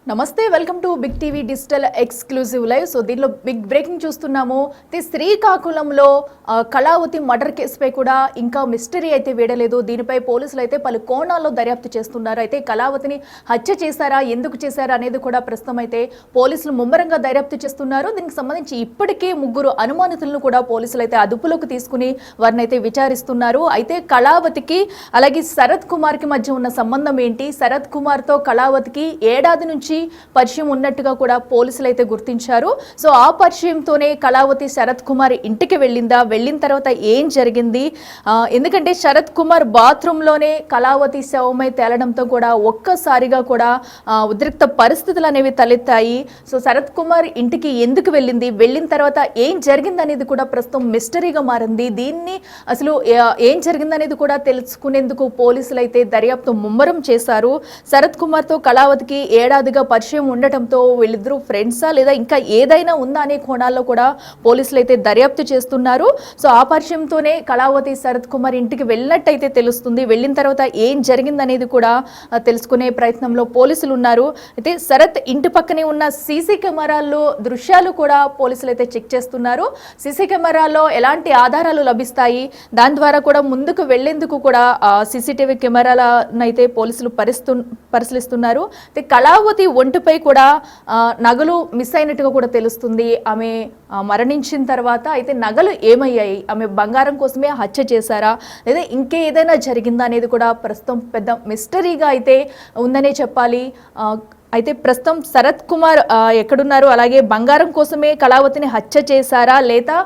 నమస్తే welcome to Big TV digital exclusive live. So దీనిలో big breaking చూస్తున్నాము. శ్రీకాకుళంలో కళావతి మర్డర్ కేసుపై కూడా ఇంకా మిస్టరీ అయితే వీడలేదు. దీనిపై పోలీసులు అయితే పలు కోణాల్లో దర్యాప్తు చేస్తున్నారు. అయితే కళావతిని హత్య చేశారా, ఎందుకు చేశారా అనేది కూడా ప్రస్తుతం అయితే పోలీసులు ముమ్మరంగా దర్యాప్తు చేస్తున్నారు. దీనికి సంబంధించి ఇప్పటికే 3 అనుమానితులను కూడా పోలీసులు అయితే అదుపులోకి తీసుకుని వారిని అయితే విచారిస్తున్నారు. అయితే కళావతికి అలాగే శరత్ కుమార్కి మధ్య ఉన్న సంబంధం ఏంటి, శరత్ కుమార్తో కళావతికి ఏడాది నుంచి పరిచయం ఉన్నట్టుగా కూడా పోలీసులు అయితే గుర్తించారు. సో ఆ పరిచయంతోనే కళావతి శరత్ కుమార్ ఇంటికి వెళ్ళిందా, వెళ్ళిన తర్వాత ఏం జరిగింది, ఎందుకంటే శరత్ కుమార్ బాత్రూంలోనే కళావతి శవమై తేలడంతో కూడా ఒక్కసారిగా కూడా ఉద్రిక్త పరిస్థితులు అనేవి తలెత్తాయి. సో శరత్ కుమార్ ఇంటికి ఎందుకు వెళ్ళింది, వెళ్ళిన తర్వాత ఏం జరిగింది అనేది కూడా ప్రస్తుతం మిస్టరీగా మారింది. దీన్ని అసలు ఏం జరిగిందనేది కూడా తెలుసుకునేందుకు పోలీసులు అయితే దర్యాప్తు ముమ్మరం చేశారు. శరత్ కుమార్తో కళావతికి ఏడాదిగా పరిచయం ఉండటంతో వీళ్ళిద్దరూ ఫ్రెండ్సా లేదా ఇంకా ఏదైనా ఉందా అనే కోణాల్లో కూడా పోలీసులు అయితే దర్యాప్తు చేస్తున్నారు. సో ఆ పరిచయంతోనే కళావతి శరత్ కుమార్ ఇంటికి వెళ్ళినట్టయితే తెలుస్తుంది. వెళ్ళిన తర్వాత ఏం జరిగిందనేది కూడా తెలుసుకునే ప్రయత్నంలో పోలీసులు ఉన్నారు. అయితే శరత్ ఇంటి పక్కనే ఉన్న సీసీ కెమెరాల్లో దృశ్యాలు కూడా పోలీసులు అయితే చెక్ చేస్తున్నారు. సీసీ కెమెరాల్లో ఎలాంటి ఆధారాలు లభిస్తాయి, దాని ద్వారా కూడా ముందుకు వెళ్లేందుకు కూడా సీసీటీవీ కెమెరాలను అయితే పోలీసులు పరిశీలిస్తున్నారు. అయితే కళావతి ఒంటిపై కూడా నగలు మిస్ అయినట్టుగా కూడా తెలుస్తుంది. ఆమె మరణించిన తర్వాత అయితే నగలు ఏమయ్యాయి, ఆమె బంగారం కోసమే హత్య చేశారా లేదా ఇంకేదైనా జరిగిందా అనేది కూడా ప్రస్తుతం పెద్ద మిస్టరీగా అయితే ఉందనే చెప్పాలి. అయితే ప్రస్తుతం శరత్ కుమార్ ఎక్కడున్నారు, అలాగే బంగారం కోసమే కళావతిని హత్య చేశారా లేదా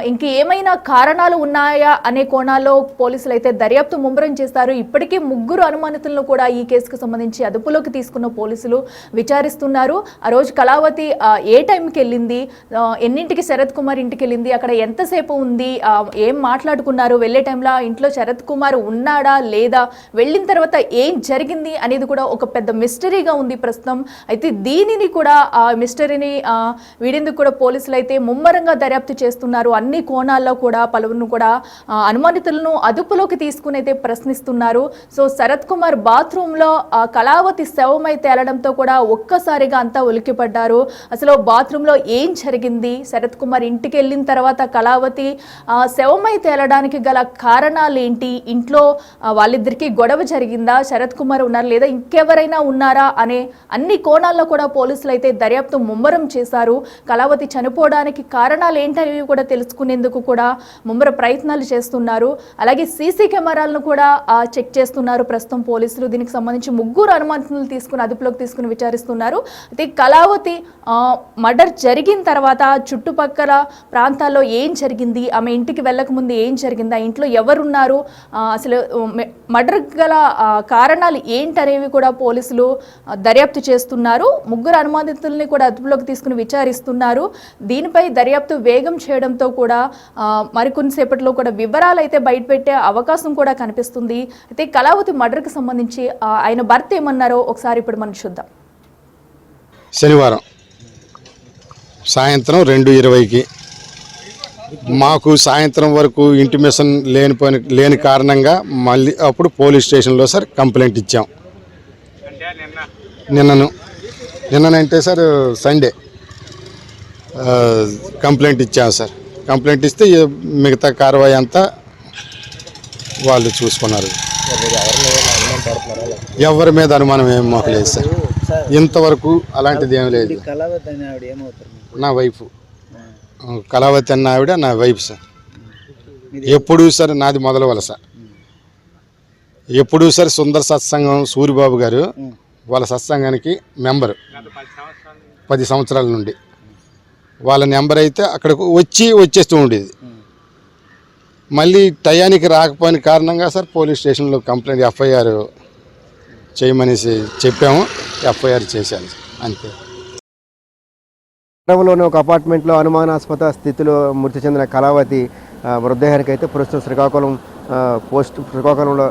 ఇంకేమైనా కారణాలు ఉన్నాయా అనే కోణాల్లో పోలీసులు అయితే దర్యాప్తు ముమ్మరం చేస్తారు. ఇప్పటికే 3 అనుమానితులను కూడా ఈ కేసుకు సంబంధించి అదుపులోకి తీసుకున్న పోలీసులు విచారిస్తున్నారు. ఆ రోజు కళావతి ఏ టైంకి వెళ్ళింది, ఎన్నింటికి శరత్ కుమార్ ఇంటికి వెళ్ళింది, అక్కడ ఎంతసేపు ఉంది, ఏం మాట్లాడుకున్నారు, వెళ్ళే టైంలో ఇంట్లో శరత్ కుమార్ ఉన్నాడా లేదా, వెళ్ళిన తర్వాత ఏం జరిగింది అనేది కూడా ఒక పెద్ద మిస్టరీగా ఉంది ప్రస్తుతం. అయితే దీనిని కూడా మిస్టరీని వీడేందుకు కూడా పోలీసులు అయితే ముమ్మరంగా దర్యాప్తు చేస్తున్నారు. అన్ని కోణాల్లో కూడా పలువురు కూడా అనుమానితులను అదుపులోకి తీసుకుని అయితే ప్రశ్నిస్తున్నారు. సో శరత్ కుమార్ బాత్రూంలో కళావతి శవమై తేలడంతో కూడా ఒక్కసారిగా అంతా ఉలిక్కిపడ్డారు. అసలు బాత్రూంలో ఏం జరిగింది, శరత్ కుమార్ ఇంటికి వెళ్ళిన తర్వాత కళావతి శవమై తేలడానికి గల కారణాలు ఏంటి, ఇంట్లో వాళ్ళిద్దరికీ గొడవ జరిగిందా, శరత్ కుమార్ ఉన్నారు లేదా ఇంకెవరైనా ఉన్నారా అనే అన్ని కోణాల్లో కూడా పోలీసులు అయితే దర్యాప్తు ముమ్మరం చేశారు. కళావతి చనిపోవడానికి కారణాలు ఏంటనేవి కూడా తెలుసుకునేందుకు కూడా ముమ్మర ప్రయత్నాలు చేస్తున్నారు. అలాగే సీసీ కెమెరాలను కూడా చెక్ చేస్తున్నారు ప్రస్తుతం పోలీసులు. దీనికి సంబంధించి 3 అనుమానితులను తీసుకుని అదుపులోకి తీసుకుని విచారిస్తున్నారు. అయితే కళావతి మర్డర్ జరిగిన తర్వాత చుట్టుపక్కల ప్రాంతాల్లో ఏం జరిగింది, ఆమె ఇంటికి వెళ్ళక ముందు ఏం జరిగింది, ఆ ఇంట్లో ఎవరున్నారు, అసలు మర్డర్ గల కారణాలు ఏంటనేవి కూడా పోలీసులు దర్యాప్తు చేస్తున్నారు. 3 అనుమానితుల్ని కూడా అదుపులోకి తీసుకుని విచారిస్తున్నారు. దీనిపై దర్యాప్తు వేగం చేయడంతో కూడా మరికొన్నిసేపట్లో కూడా వివరాలు అయితే బయటపెట్టే అవకాశం కూడా కనిపిస్తుంది. అయితే కళావతి మర్డర్కి సంబంధించి ఆయన భర్త ఏమన్నారో ఒకసారి ఇప్పుడు మనం చూద్దాం. శనివారం సాయంత్రం 2:20కి మాకు సాయంత్రం వరకు ఇంటిమేషన్ లేని కారణంగా మళ్ళీ అప్పుడు పోలీస్ స్టేషన్లో సార్ కంప్లైంట్ ఇచ్చాం. నిన్ననంటే సార్ సండే కంప్లైంట్ ఇచ్చాం సార్. కంప్లైంట్ ఇస్తే మిగతా కార్వాయి అంతా వాళ్ళు చూసుకున్నారు. ఎవరి మీద అనుమానం ఏం మాకు లేదు సార్, ఇంతవరకు అలాంటిది ఏం లేదు. నా వైఫ్ కళావతి అన్న ఆవిడ నా వైఫ్ సార్. ఎప్పుడు సార్ నాది మొదలు వలస, ఎప్పుడు సార్ సుందర సత్సంగం సూరిబాబు గారు వాళ్ళ సత్సంగానికి మెంబరు 10 సంవత్సరాల నుండి. వాళ్ళ నెంబర్ అయితే అక్కడికి వచ్చేస్తూ ఉండేది. మళ్ళీ టయానికి రాకపోయిన కారణంగా సార్ పోలీస్ స్టేషన్లో కంప్లైంట్ ఎఫ్ఐఆర్ చేయమనేసి చెప్పాము. ఎఫ్ఐఆర్ చేశాను అంతే. నగరంలోని ఒక అపార్ట్మెంట్లో అనుమానాస్పద స్థితిలో మృతి చెందిన కళావతి మృతదేహానికి అయితే ప్రస్తుతం శ్రీకాకుళంలో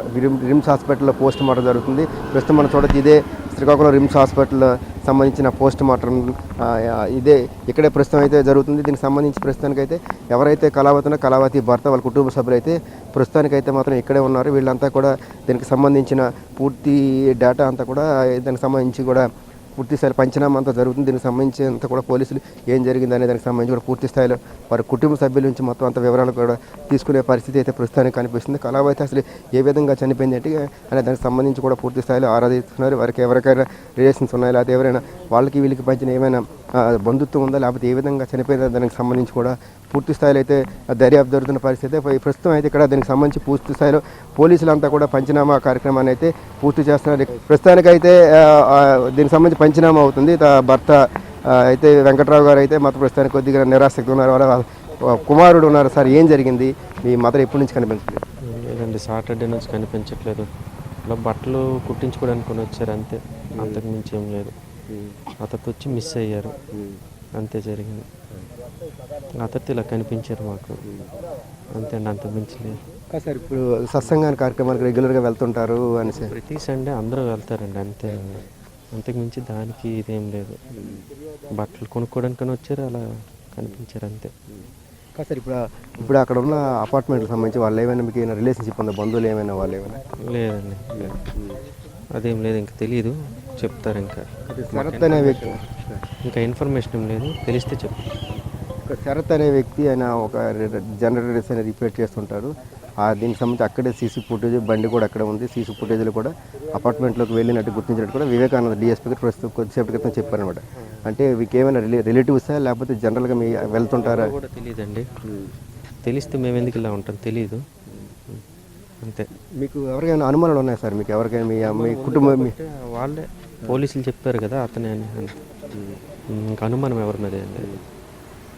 రిమ్స్ హాస్పిటల్లో పోస్ట్ మార్టం జరుగుతుంది. ప్రస్తుతం మనం చూడొచ్చు ఇదే శ్రీకాకుళం రిమ్స్ హాస్పిటల్ సంబంధించిన పోస్ట్ మార్టం ఇక్కడే ప్రస్తుతం అయితే జరుగుతుంది. దీనికి సంబంధించి ప్రస్తుతానికైతే ఎవరైతే కళావతి భర్త వాళ్ళ కుటుంబ సభ్యులు అయితే ప్రస్తుతానికైతే మాత్రం ఇక్కడే ఉన్నారు. వీళ్ళంతా కూడా దీనికి సంబంధించిన పూర్తి డేటా అంతా కూడా దానికి సంబంధించి కూడా పూర్తి స్థాయిలో పంచనామా అంతా జరుగుతుంది. దీనికి సంబంధించి అంతా కూడా పోలీసులు ఏం జరిగింది అనే దానికి సంబంధించి కూడా పూర్తి స్థాయిలో వారి కుటుంబ సభ్యుల నుంచి మొత్తం అంత వివరాలు కూడా తీసుకునే పరిస్థితి అయితే ప్రస్తుతానికి కనిపిస్తుంది. కళావతి అసలు ఏ విధంగా చనిపోయింది అంటే అనే దానికి సంబంధించి కూడా పూర్తి స్థాయిలో ఆరాధిస్తున్నారు. వారికి ఎవరికైనా రిలేషన్స్ ఉన్నాయా, లేకపోతే ఎవరైనా వాళ్ళకి వీళ్ళకి పంచిన ఏమైనా బంధుత్వం ఉందా, లేకపోతే ఏ విధంగా చనిపోయిన దానికి సంబంధించి కూడా పూర్తి స్థాయిలో అయితే దర్యాప్తు జరుగుతున్న పరిస్థితి. ప్రస్తుతం అయితే ఇక్కడ దీనికి సంబంధించి పూర్తి స్థాయిలో పోలీసులంతా కూడా పంచనామా కార్యక్రమాన్ని అయితే పూర్తి చేస్తున్నారు. ప్రస్తుతానికైతే దీనికి సంబంధించి పంచనామా అవుతుంది. భర్త అయితే వెంకట్రావు గారు అయితే మాత్రం ప్రస్తుతానికి కొద్దిగా నిరాసక్తి ఉన్నారు. వాళ్ళ కుమారుడు ఉన్నారు. సార్, ఏం జరిగింది? మీ మదర్ ఎప్పటి నుంచి కనిపించలేదు? లేదండి, సాటర్డే నుంచి కనిపించట్లేదు. ఇలా బట్టలు కుట్టించుకోవడానికి కొని వచ్చారు అంతే, అంతకు మించి ఏం లేదు. అతను వచ్చి మిస్ అయ్యారు, అంతే జరిగింది. అతను ఇలా కనిపించారు మాకు, అంతే అండి, అంతకు మించి లేదు. సార్, ఇప్పుడు సత్సంగాన్ని కార్యక్రమాలకు రెగ్యులర్గా వెళ్తుంటారు అని సార్? ప్రతి సండే అందరూ వెళ్తారండి, అంతే అండి, అంతకు మించి దానికి ఇదేం లేదు. బట్టలు కొనుక్కోవడానికి వచ్చారు, అలా కనిపించారు అంతే. సార్, ఇప్పుడు అక్కడ ఉన్న అపార్ట్మెంట్కి సంబంధించి వాళ్ళు ఏమైనా మీకు ఏమైనా రిలేషన్షిప్ ఉందా, బంధువులు ఏమైనా వాళ్ళు ఏమైనా? లేదండి, లేదు, అదేం లేదు. ఇంకా తెలియదు, చెప్తారు. ఇంకా శరత్ అనే వ్యక్తి, ఇంకా ఇన్ఫర్మేషన్ ఏం లేదు, తెలిస్తే చెప్తారు. శరత్ అనే వ్యక్తి ఆయన ఒక జనరేటర్స్ అని రిపేర్ చేస్తుంటారు. దీనికి సంబంధించి అక్కడే సీసీ ఫుటేజ్ బండి కూడా అక్కడ ఉంది. సీసీ ఫుటేజ్లో కూడా అపార్ట్మెంట్లోకి వెళ్ళినట్టు గుర్తించినట్టు కూడా వివేకానంద డిఎస్పీ గారు ప్రస్తుతం కొద్దిసేపటి క్రితం చెప్పారనమాట. అంటే మీకు ఏమైనా రిలేటివ్సా, లేకపోతే జనరల్గా మీ వెళ్తుంటారా? కూడా తెలియదండి, తెలిస్తే మేము ఎందుకు ఇలా ఉంటాం, తెలీదు, అంతే. మీకు ఎవరికైనా అనుమానాలు ఉన్నాయి సార్? మీకు ఎవరికైనా మీ కుటుంబం వాళ్ళే పోలీసులు చెప్పారు కదా అతనే అని, ఇంకా అనుమానం ఎవరి మీద ఏం లేదు.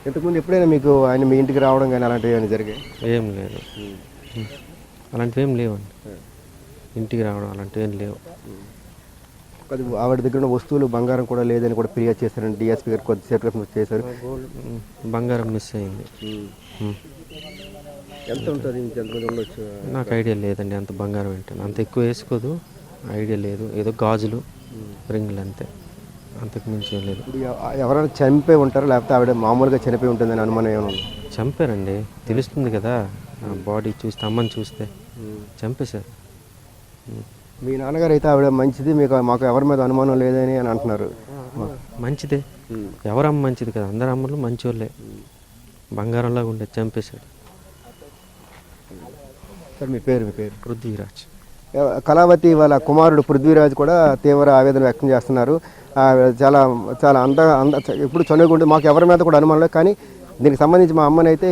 ఇంతకుముందు ఎప్పుడైనా మీకు ఆయన మీ ఇంటికి రావడం కానీ అలాంటివి ఏమైనా జరిగాయి? ఏం లేదు, అలాంటివి ఏం లేవండి. ఇంటికి రావడం అలాంటివి ఏం లేవు. ఆవిడ దగ్గర ఉన్న వస్తువులు బంగారం కూడా లేదని కూడా ఫిర్యాదు చేశారండి డిఎస్పీ గారు, కొద్దిసేపు చేశారు. బంగారం మిస్ అయింది. ఎంత ఉంటుంది, ఇంకెంతమంది ఉండొచ్చు? నాకు ఐడియా లేదండి, అంత బంగారం ఏంటని, అంత ఎక్కువ వేసుకోదు, ఐడియా లేదు. ఏదో గాజులు, రింగులు అంతే, అంతకు మించి ఏం లేదు. ఎవరైనా చనిపోయి ఉంటారా, లేకపోతే ఆవిడ మామూలుగా చనిపోయి ఉంటుందని అనుమానం ఏమైనా ఉంది? చంపారండి, తెలుస్తుంది కదా, బాడీ చూస్తే, అమ్మని చూస్తే చంపేశారు. మీ నాన్నగారు అయితే ఆవిడ మంచిది, మాకు ఎవరి మీద అనుమానం లేదని అని అంటున్నారు. మంచిదే, ఎవరమ్మ మంచిది కదా, అందరు అమ్మలు మంచోళ్ళే. బంగారంలాగా ఉండేది, చంపేశాడు. సార్, మీ పేరు? పృథ్వీరాజ్. కళావతి వాళ్ళ కుమారుడు పృథ్వీరాజ్ కూడా తీవ్ర ఆవేదన వ్యక్తం చేస్తున్నారు. చాలా చాలా ఎప్పుడు చనువుకుంటే మాకు ఎవరి మీద కూడా అనుమానం లేదు, కానీ దీనికి సంబంధించి మా అమ్మని అయితే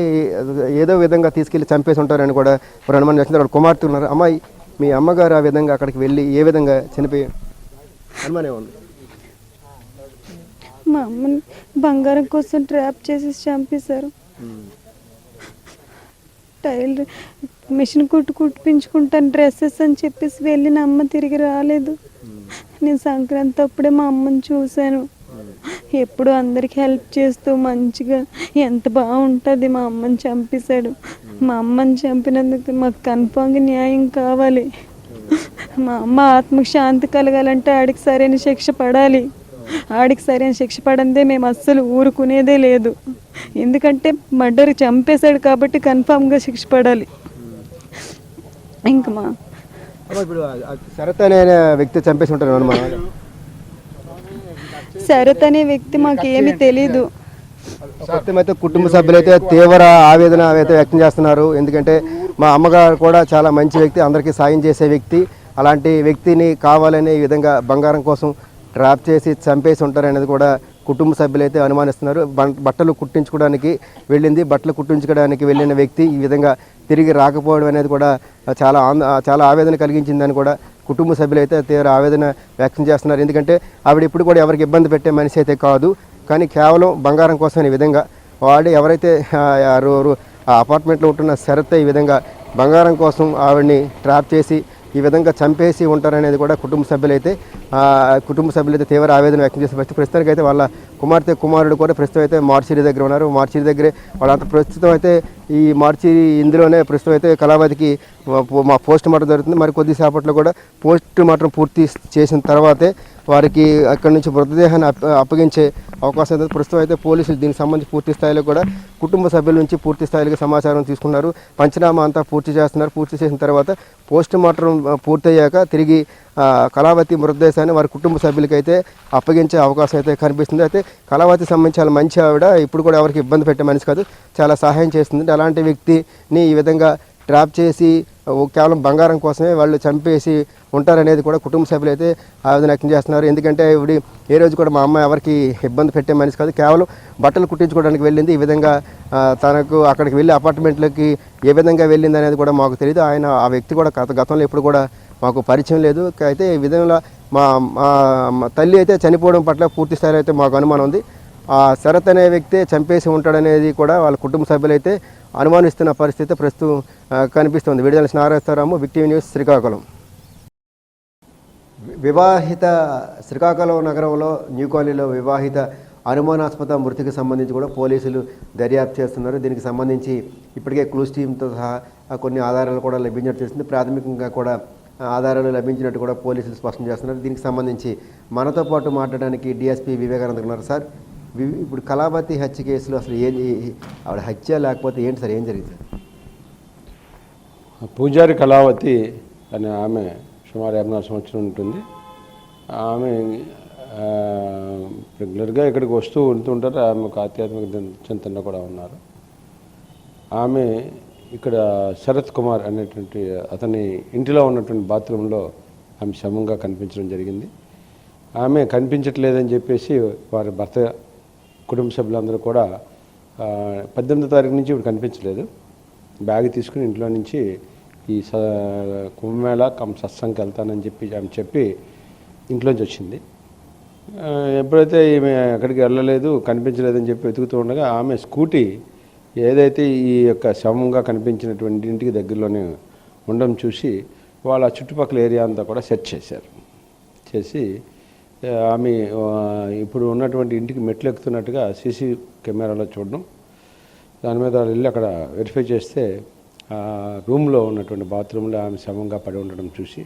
ఏదో విధంగా తీసుకెళ్ళి చంపేసి ఉంటారని కూడా ఇప్పుడు అనుమానం చేస్తున్నారు. కుమార్తె ఉన్నారు. అమ్మాయి, మీ అమ్మగారు ఆ విధంగా అక్కడికి వెళ్ళి ఏ విధంగా చనిపోయి అనుమానం ఉంది? మా అమ్మని బంగారం కోసం ట్రాప్ చేసి చంపేశారు. టైలర్ మిషన్ కుట్టించుకుంటాను డ్రెస్సెస్ అని చెప్పేసి వెళ్ళిన అమ్మ తిరిగి రాలేదు. నేను సంక్రాంతి అప్పుడే మా అమ్మని చూశాను. ఎప్పుడు అందరికి హెల్ప్ చేస్తూ మంచిగా ఎంత బాగుంటుంది. మా అమ్మని చంపేశాడు. మా అమ్మని చంపినందుకు మాకు కన్ఫామ్గా న్యాయం కావాలి. మా అమ్మ ఆత్మకు శాంతి కలగాలంటే ఆడికి సరైన శిక్ష పడాలి. ఆడికి సరైన శిక్ష పడందే మేము అస్సలు ఊరుకునేదే లేదు. ఎందుకంటే మర్డర్ చంపేశాడు కాబట్టి కన్ఫామ్గా శిక్ష పడాలి. ఇంకా మా ఇప్పుడు శరత్ అనే వ్యక్తి చంపేసి ఉంటారు అనుమానం? శరత్ అనే వ్యక్తి మాకేమీ తెలీదు. మొత్తం అయితే కుటుంబ సభ్యులైతే తీవ్ర ఆవేదన అయితే వ్యక్తం చేస్తున్నారు. ఎందుకంటే మా అమ్మగారు కూడా చాలా మంచి వ్యక్తి, అందరికీ సాయం చేసే వ్యక్తి. అలాంటి వ్యక్తిని కావాలనే ఈ విధంగా బంగారం కోసం ట్రాప్ చేసి చంపేసి ఉంటారనేది కూడా కుటుంబ సభ్యులైతే అనుమానిస్తున్నారు. బట్టలు కుట్టించుకోవడానికి వెళ్ళింది, బట్టలు కుట్టించుకోవడానికి వెళ్ళిన వ్యక్తి ఈ విధంగా తిరిగి రాకపోవడం అనేది కూడా చాలా ఆవేదన కలిగించిందని కూడా కుటుంబ సభ్యులైతే తీవ్ర ఆవేదన వ్యక్తం చేస్తున్నారు. ఎందుకంటే ఆవిడ ఇప్పుడు కూడా ఎవరికి ఇబ్బంది పెట్టే మనిషి అయితే కాదు, కానీ కేవలం బంగారం కోసం ఈ విధంగా వాడు ఎవరైతే ఆ అపార్ట్మెంట్లో ఉంటున్న శరత్ ఈ విధంగా బంగారం కోసం ఆవిడని ట్రాప్ చేసి ఈ విధంగా చంపేసి ఉంటారనేది కూడా కుటుంబ సభ్యులైతే తీవ్ర ఆవేదన వ్యక్తం చేసే పరిస్థితి. ప్రస్తుతానికి అయితే వాళ్ళ కుమారుడు కూడా ప్రస్తుతం అయితే మార్చిరి దగ్గర ఉన్నారు. మార్చిరి దగ్గరే వాళ్ళంతా ప్రస్తుతం అయితే ఈ మార్చిరి ఇందులోనే ప్రస్తుతం అయితే కళావతికి మా పోస్ట్ మార్టం జరుగుతుంది. మరి కొద్దిసేపట్లో కూడా పోస్ట్ మార్టం పూర్తి చేసిన తర్వాతే వారికి అక్కడి నుంచి మృతదేహాన్ని అప్పగించే అవకాశం ఉంది. ప్రస్తుతం అయితే పోలీసులు దీనికి సంబంధించి పూర్తి స్థాయిలో కూడా కుటుంబ సభ్యుల నుంచి పూర్తి స్థాయిలో సమాచారం తీసుకున్నారు. పంచనామా అంతా పూర్తి చేస్తున్నారు. పూర్తి చేసిన తర్వాత పోస్ట్ మార్టం పూర్తయ్యాక తిరిగి కళావతి మృతదేశాన్ని వారి కుటుంబ సభ్యులకైతే అప్పగించే అవకాశం అయితే కనిపిస్తుంది. అయితే కళావతి సంబంధించి చాలా మంచి ఆవిడ, ఇప్పుడు కూడా ఎవరికి ఇబ్బంది పెట్టే మనిషి కాదు, చాలా సహాయం చేస్తుంది. అలాంటి వ్యక్తిని ఈ విధంగా ట్రాప్ చేసి కేవలం బంగారం కోసమే వాళ్ళు చంపేసి ఉంటారనేది కూడా కుటుంబ సభ్యులు అయితే ఆవేదన వ్యక్తం చేస్తున్నారు. ఎందుకంటే ఇవిడ ఏ రోజు కూడా మా అమ్మ ఎవరికి ఇబ్బంది పెట్టే మనిషి కాదు, కేవలం బట్టలు కుట్టించుకోవడానికి వెళ్ళింది. ఈ విధంగా తనకు అక్కడికి వెళ్ళి అపార్ట్మెంట్లకి ఏ విధంగా వెళ్ళింది అనేది కూడా మాకు తెలియదు. ఆ వ్యక్తి కూడా గతంలో ఎప్పుడు కూడా మాకు పరిచయం లేదు. అయితే ఈ విధంగా మా తల్లి అయితే చనిపోవడం పట్ల పూర్తి స్థాయిలో అయితే మాకు అనుమానం ఉంది. ఆ శరత్ అనే వ్యక్తి చంపేసి ఉంటాడనేది కూడా వాళ్ళ కుటుంబ సభ్యులైతే అనుమానిస్తున్న పరిస్థితి ప్రస్తుతం కనిపిస్తుంది. విడుదల Narayanarao, big TV news, Srikakulam. వివాహిత శ్రీకాకుళం నగరంలో న్యూ కాలనీలో వివాహిత అనుమానాస్పద మృతికి సంబంధించి కూడా పోలీసులు దర్యాప్తు చేస్తున్నారు. దీనికి సంబంధించి ఇప్పటికే క్లూస్ టీంతో సహా కొన్ని ఆధారాలు కూడా లభించినట్టు తెలిసింది. ప్రాథమికంగా కూడా ఆధారాలు లభించినట్టు కూడా పోలీసులు స్పష్టం చేస్తున్నారు. దీనికి సంబంధించి మనతో పాటు మాట్లాడడానికి డిఎస్పీ వివేకానంద్ ఉన్నారు. సార్, ఇప్పుడు కళావతి హత్య కేసులో అసలు ఆవిడ హత్య లేకపోతే ఏంటి సార్, ఏం జరిగింది సార్? పూజారి కళావతి అనే ఆమె సుమారు 54 సంవత్సరం ఉంటుంది. ఆమె రెగ్యులర్గా ఇక్కడికి వస్తూ ఉంటుంటారు. ఆమె ఒక ఆధ్యాత్మిక చింతన కూడా ఉన్నారు. ఆమె ఇక్కడ శరత్ కుమార్ అనేటువంటి అతని ఇంటిలో ఉన్నటువంటి బాత్రూంలో ఆమె శవంగా కనిపించడం జరిగింది. ఆమె కనిపించట్లేదని చెప్పేసి వారి భర్త కుటుంబ సభ్యులందరూ కూడా 18వ తారీఖు నుంచి ఇప్పుడు కనిపించలేదు, బ్యాగ్ తీసుకుని ఇంట్లో నుంచి ఈ కుంభమేళ సత్సంగ్కి వెళ్తానని చెప్పి ఇంట్లోంచి వచ్చింది. ఎప్పుడైతే ఈమె ఎక్కడికి వెళ్ళలేదు, కనిపించలేదని చెప్పి వెతుకుతూ ఉండగా ఆమె స్కూటీ ఏదైతే ఈ యొక్క శవంగా కనిపించినటువంటి ఇంటికి దగ్గరలోనే ఉండడం చూసి వాళ్ళ చుట్టుపక్కల ఏరియా అంతా కూడా సెర్చ్ చేసి ఆమె ఇప్పుడు ఉన్నటువంటి ఇంటికి మెట్లు ఎక్కుతున్నట్టుగా సీసీ కెమెరాలో చూడడం, దాని మీద వాళ్ళు వెళ్ళి అక్కడ వెరిఫై చేస్తే రూమ్లో ఉన్నటువంటి బాత్రూంలో ఆమె శవంగా పడి ఉండడం చూసి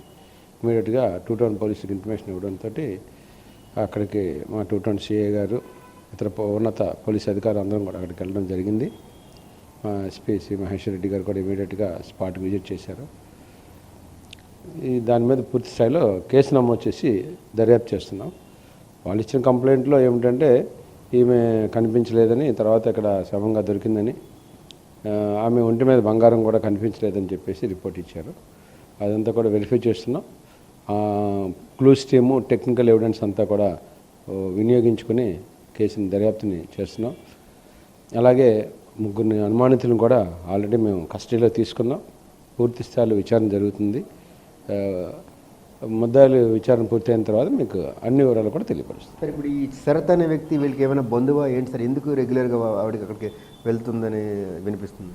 ఇమీడియట్గా 2 టౌన్ పోలీసులకు ఇన్ఫర్మేషన్ ఇవ్వడంతో అక్కడికి మా 2 టౌన్ సిఐ గారు ఇతర ఉన్నత పోలీసు అధికారులు అందరం కూడా అక్కడికి వెళ్ళడం జరిగింది. మా ఎస్పీ శ్రీ మహేశ్వర్ రెడ్డి గారు కూడా ఇమీడియట్గా స్పాట్కి విజిట్ చేశారు. దాని మీద పూర్తి స్థాయిలో కేసు నమోదు చేసి దర్యాప్తు చేస్తున్నాం. వాళ్ళు ఇచ్చిన కంప్లైంట్లో ఏమిటంటే ఈమె కనిపించలేదని, తర్వాత ఇక్కడ శవంగా దొరికిందని, ఆమె ఒంటి మీద బంగారం కూడా కనిపించలేదని చెప్పేసి రిపోర్ట్ ఇచ్చారు. అదంతా కూడా వెరిఫై చేస్తున్నాం. క్లూస్ టీము టెక్నికల్ ఎవిడెన్స్ అంతా కూడా వినియోగించుకొని కేసుని దర్యాప్తుని చేస్తున్నాం. అలాగే 3 అనుమానితులను కూడా ఆల్రెడీ మేము కస్టడీలో తీసుకున్నాం. పూర్తి స్థాయిలో విచారణ జరుగుతుంది. ముద్దాయిలు విచారణ పూర్తయిన తర్వాత మీకు అన్ని వివరాలు కూడా తెలియపరుస్తుంది. సార్, ఇప్పుడు ఈ శరత్ అనే వ్యక్తి వీళ్ళకి ఏమైనా బంధువా ఏంటి సార్? ఎందుకు రెగ్యులర్గా ఆవిడకి అక్కడికి వెళ్తుందని వినిపిస్తుంది?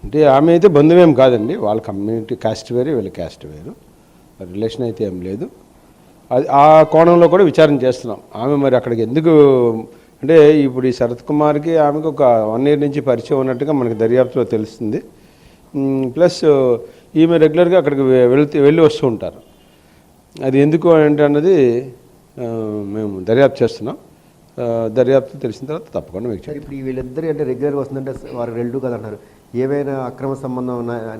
అంటే ఆమె అయితే బంధువేం కాదండి, వాళ్ళ కమ్యూనిటీ క్యాస్ట్ వేరు, వీళ్ళ క్యాస్ట్ వేరు, రిలేషన్ అయితే ఏం లేదు. అది ఆ కోణంలో కూడా విచారణ చేస్తున్నాం. ఆమె మరి అక్కడికి ఎందుకు అంటే ఇప్పుడు ఈ శరత్ కుమార్కి ఆమెకు ఒక 1 year నుంచి పరిచయం ఉన్నట్టుగా మనకి దర్యాప్తులో తెలుస్తుంది. ప్లస్ ఈమె రెగ్యులర్గా అక్కడికి వెళ్ళి వస్తూ ఉంటారు. అది ఎందుకు అంటే అన్నది మేము దర్యాప్తు చేస్తున్నాం. దర్యాప్తు తెలిసిన తర్వాత తప్పకుండా మీకు సార్, ఇప్పుడు వీళ్ళిద్దరు అంటే రెగ్యులర్గా వస్తుందంటే వారు రెండు కదా అంటారు. ఏవైనా అక్రమ సంబంధం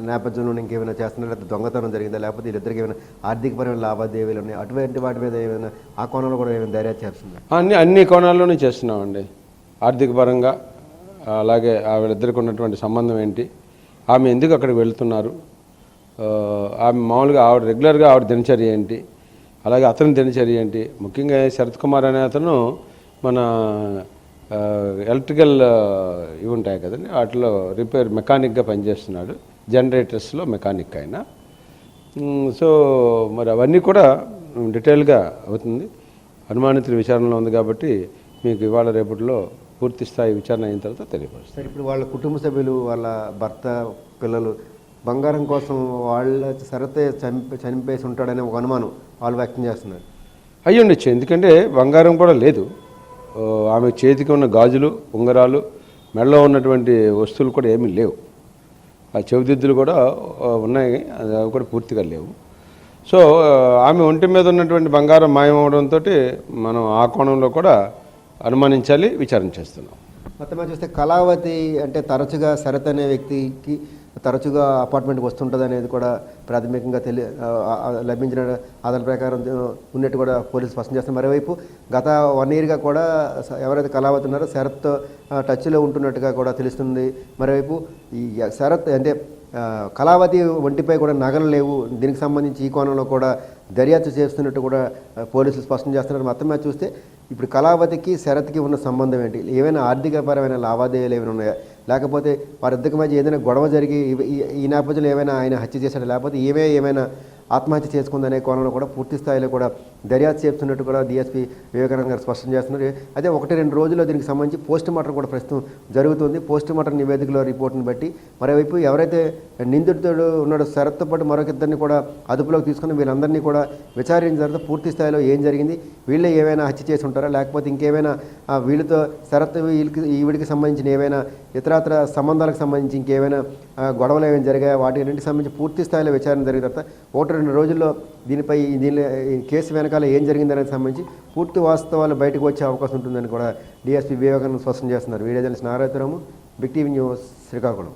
నేపథ్యంలో ఇంకేమైనా చేస్తున్నా, లేకపోతే దొంగతనం జరిగిందా, లేకపోతే వీళ్ళిద్దరికి ఏమైనా ఆర్థికపరమైన లావాదేవీలు ఉన్నాయి, అటువంటి వాటి మీద ఏమైనా ఆ కోణంలో కూడా ఏమైనా దర్యాప్తు చేస్తుంది? అన్ని కోణాల్లోనే చేస్తున్నామండి. ఆర్థిక పరంగా, అలాగే వీళ్ళిద్దరికి ఉన్నటువంటి సంబంధం ఏంటి, ఆమె ఎందుకు అక్కడికి వెళ్తున్నారు, ఆమె మామూలుగా ఆవిడ రెగ్యులర్గా ఆవిడ దినచర్య ఏంటి, అలాగే అతని దినచర్య ఏంటి. ముఖ్యంగా శరత్ కుమార్ అనే అతను మన ఎలక్ట్రికల్ ఇవి ఉంటాయి కదండి, వాటిలో రిపేర్ మెకానిక్గా పనిచేస్తున్నాడు, జనరేటర్స్లో మెకానిక్ అయినా. సో మరి అవన్నీ కూడా డీటెయిల్గా అవుతుంది. అనుమానితుల విచారణలో ఉంది కాబట్టి మీకు ఇవాళ రేపటిలో పూర్తి స్థాయి విచారణ అయిన తర్వాత తెలియపరుస్తారు. సార్, ఇప్పుడు వాళ్ళ కుటుంబ సభ్యులు, వాళ్ళ భర్త, పిల్లలు బంగారం కోసం వాళ్ళ శరతే చనిపేసి ఉంటాడనే ఒక అనుమానం వాళ్ళు వ్యక్తం చేస్తున్నారు. అయ్యి ఉండొచ్చు, ఎందుకంటే బంగారం కూడా లేదు. ఆమె చేతికి ఉన్న గాజులు, ఉంగరాలు, మెడలో ఉన్నటువంటి వస్తువులు కూడా ఏమీ లేవు. ఆ చెవిదిద్దులు కూడా ఉన్నాయి, అవి కూడా పూర్తిగా లేవు. సో ఆమె ఒంటి మీద ఉన్నటువంటి బంగారం మాయమవడంతో మనం ఆ కోణంలో కూడా అనుమానించాలి, విచారణ చేస్తున్నాం. మొత్తం మీద చూస్తే కళావతి అంటే తరచుగా శరత్ అనే వ్యక్తికి తరచుగా అపార్ట్మెంట్కి వస్తుంటుంది అనేది కూడా ప్రాథమికంగా లభించిన ఆధారాల ప్రకారం ఉన్నట్టు కూడా పోలీసులు స్పష్టం చేస్తారు. మరోవైపు గత 1 yearగా కూడా ఎవరైతే కళావతి ఉన్నారో శరత్ టచ్లో ఉంటున్నట్టుగా కూడా తెలుస్తుంది. మరోవైపు ఈ శరత్ అంటే కళావతి ఒంటిపై కూడా నగలు లేవు, దీనికి సంబంధించి ఈ కోణంలో కూడా దర్యాప్తు చేస్తున్నట్టు కూడా పోలీసులు స్పష్టం చేస్తున్నారు. మొత్తం మీద చూస్తే ఇప్పుడు కళావతికి శరత్కి ఉన్న సంబంధం ఏంటి, ఏమైనా ఆర్థికపరమైన లావాదేవీలు ఏమైనా ఉన్నాయా, లేకపోతే వారిద్దరి మధ్య ఏదైనా గొడవ జరిగి ఈ నేపథ్యంలో ఏమైనా ఆయన హత్య చేశాడు, లేకపోతే ఏమైనా ఆత్మహత్య చేసుకుందనే కోణంలో కూడా పూర్తి స్థాయిలో కూడా దర్యాప్తు చేస్తున్నట్టు కూడా డిఎస్పీ వివేకానంద గారు స్పష్టం చేస్తున్నారు. అదే 1-2 రోజుల్లో దీనికి సంబంధించి పోస్ట్ మార్టం కూడా ప్రస్తుతం జరుగుతుంది. పోస్ట్ మార్టం నివేదికలో రిపోర్ట్ని బట్టి మరోవైపు ఎవరైతే నిందితుడు ఉన్నాడో శరత్తో పాటు మరొక ఇద్దరిని కూడా అదుపులోకి తీసుకుని వీళ్ళందరినీ కూడా విచారించిన తర్వాత పూర్తి స్థాయిలో ఏం జరిగింది, వీళ్ళే ఏమైనా హత్య చేసి ఉంటారా, లేకపోతే ఇంకేమైనా వీళ్ళతో శరత్ ఈవిడికి సంబంధించిన ఏమైనా ఇతరత్ర సంబంధాలకు సంబంధించి ఇంకేమైనా గొడవలు ఏమైనా జరిగాయా, వాటి అన్నింటికి సంబంధించి పూర్తి స్థాయిలో విచారణ జరిగిన తర్వాత 1-2 రోజుల్లో దీని కేసు వెనకాల ఏం జరిగిందనేది సంబంధించి పూర్తి వాస్తవాలు బయటకు వచ్చే అవకాశం ఉంటుందని కూడా డిఎస్పీ వివేకానంద స్పష్టం చేస్తున్నారు. Video journalist Narayanaramu, big TV news, Srikakulam.